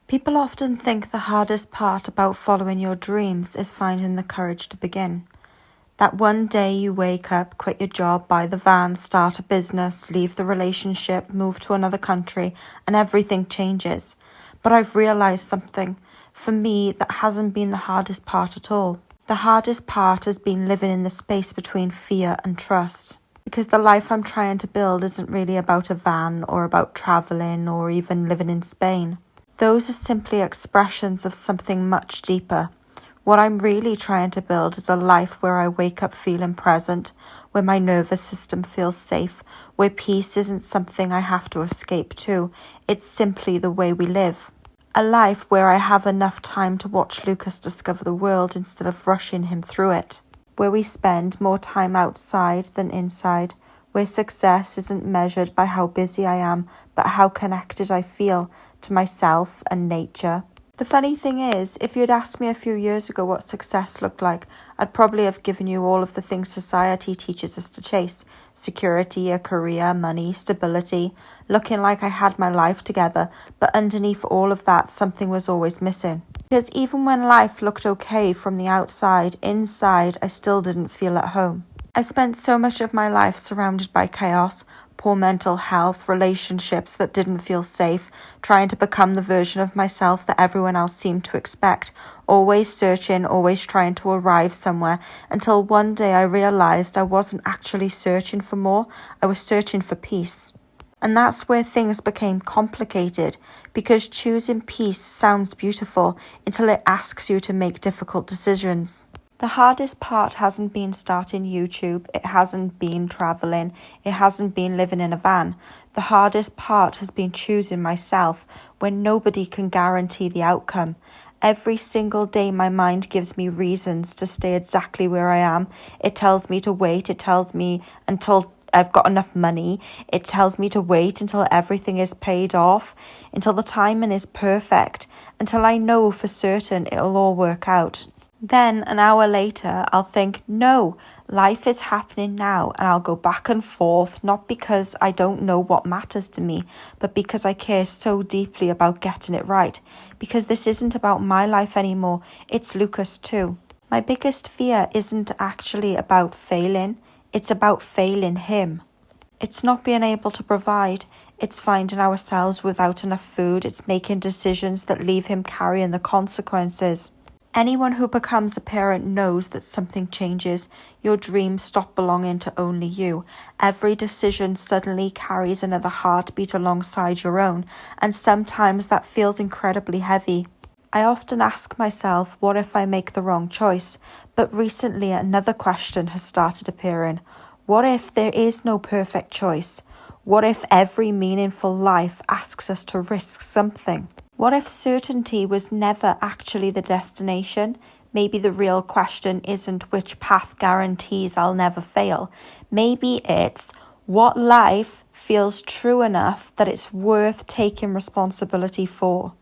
People often think the hardest part about following your dreams is finding the courage to begin. That one day you wake up, quit your job, buy the van, start a business, leave the relationship, move to another country, and everything changes. But I've realized something. For me, that hasn't been the hardest part at all. The hardest part has been living in the space between fear and trust. Because the life I'm trying to build isn't really about a van or about traveling or even living in Spain. Those are simply expressions of something much deeper. What I'm really trying to build is a life where I wake up feeling present, where my nervous system feels safe, where peace isn't something I have to escape to, it's simply the way we live. A life where I have enough time to watch Lucas discover the world instead of rushing him through it. Where we spend more time outside than inside, where success isn't measured by how busy I am, but how connected I feel to myself and nature. The funny thing is, if you'd asked me a few years ago what success looked like, I'd probably have given you all of the things society teaches us to chase. Security, a career, money, stability, looking like I had my life together, but underneath all of that, something was always missing. Because even when life looked okay from the outside, inside, I still didn't feel at home. I spent so much of my life surrounded by chaos, poor mental health, relationships that didn't feel safe, trying to become the version of myself that everyone else seemed to expect, always searching, always trying to arrive somewhere, until one day I realized I wasn't actually searching for more, I was searching for peace. And that's where things became complicated, because choosing peace sounds beautiful until it asks you to make difficult decisions. The hardest part hasn't been starting YouTube, it hasn't been traveling, it hasn't been living in a van. The hardest part has been choosing myself when nobody can guarantee the outcome. Every single day my mind gives me reasons to stay exactly where I am. It tells me to wait, it tells me until I've got enough money. It tells me to wait until everything is paid off, until the timing is perfect, until I know for certain it'll all work out. Then an hour later, I'll think, no, life is happening now, and I'll go back and forth, not because I don't know what matters to me, but because I care so deeply about getting it right. Because this isn't about my life anymore, it's Lucas too. My biggest fear isn't actually about failing. It's about failing him. It's not being able to provide. It's finding ourselves without enough food. It's making decisions that leave him carrying the consequences. Anyone who becomes a parent knows that something changes. Your dreams stop belonging to only you. Every decision suddenly carries another heartbeat alongside your own, and sometimes that feels incredibly heavy. I often ask myself, what if I make the wrong choice? But recently another question has started appearing. What if there is no perfect choice? What if every meaningful life asks us to risk something? What if certainty was never actually the destination? Maybe the real question isn't which path guarantees I'll never fail. Maybe it's what life feels true enough that it's worth taking responsibility for.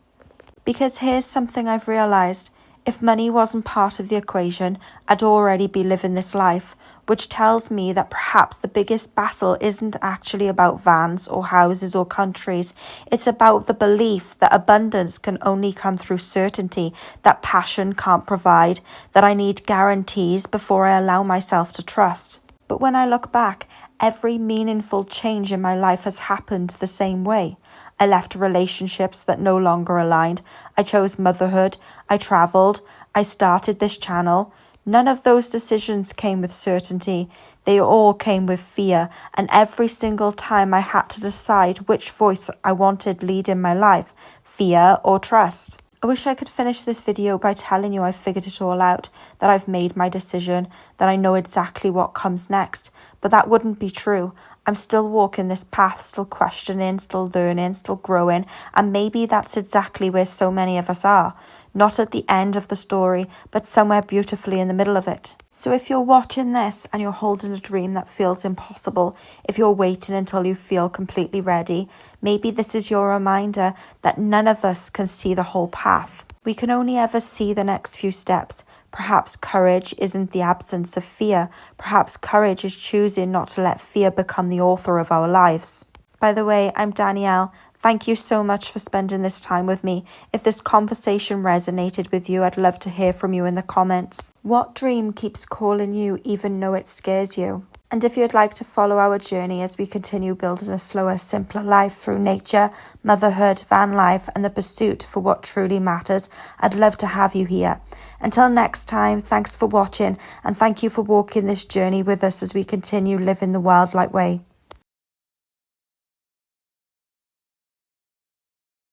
Because here's something I've realized. If money wasn't part of the equation, I'd already be living this life, which tells me that perhaps the biggest battle isn't actually about vans or houses or countries. It's about the belief that abundance can only come through certainty, that passion can't provide, that I need guarantees before I allow myself to trust. But when I look back, every meaningful change in my life has happened the same way. I left relationships that no longer aligned. I chose motherhood. I traveled. I started this channel. None of those decisions came with certainty. They all came with fear. And every single time I had to decide which voice I wanted leading my life, fear or trust. I wish I could finish this video by telling you I've figured it all out, that I've made my decision, that I know exactly what comes next. But that wouldn't be true. I'm still walking this path, still questioning, still learning, still growing, and maybe that's exactly where so many of us are. Not at the end of the story, but somewhere beautifully in the middle of it. So if you're watching this and you're holding a dream that feels impossible, if you're waiting until you feel completely ready, maybe this is your reminder that none of us can see the whole path. We can only ever see the next few steps. Perhaps courage isn't the absence of fear. Perhaps courage is choosing not to let fear become the author of our lives. By the way, I'm Danielle. Thank you so much for spending this time with me. If this conversation resonated with you, I'd love to hear from you in the comments. What dream keeps calling you even though it scares you? And if you'd like to follow our journey as we continue building a slower, simpler life through nature, motherhood, van life, and the pursuit for what truly matters, I'd love to have you here. Until next time, thanks for watching, and thank you for walking this journey with us as we continue living the wildlife way.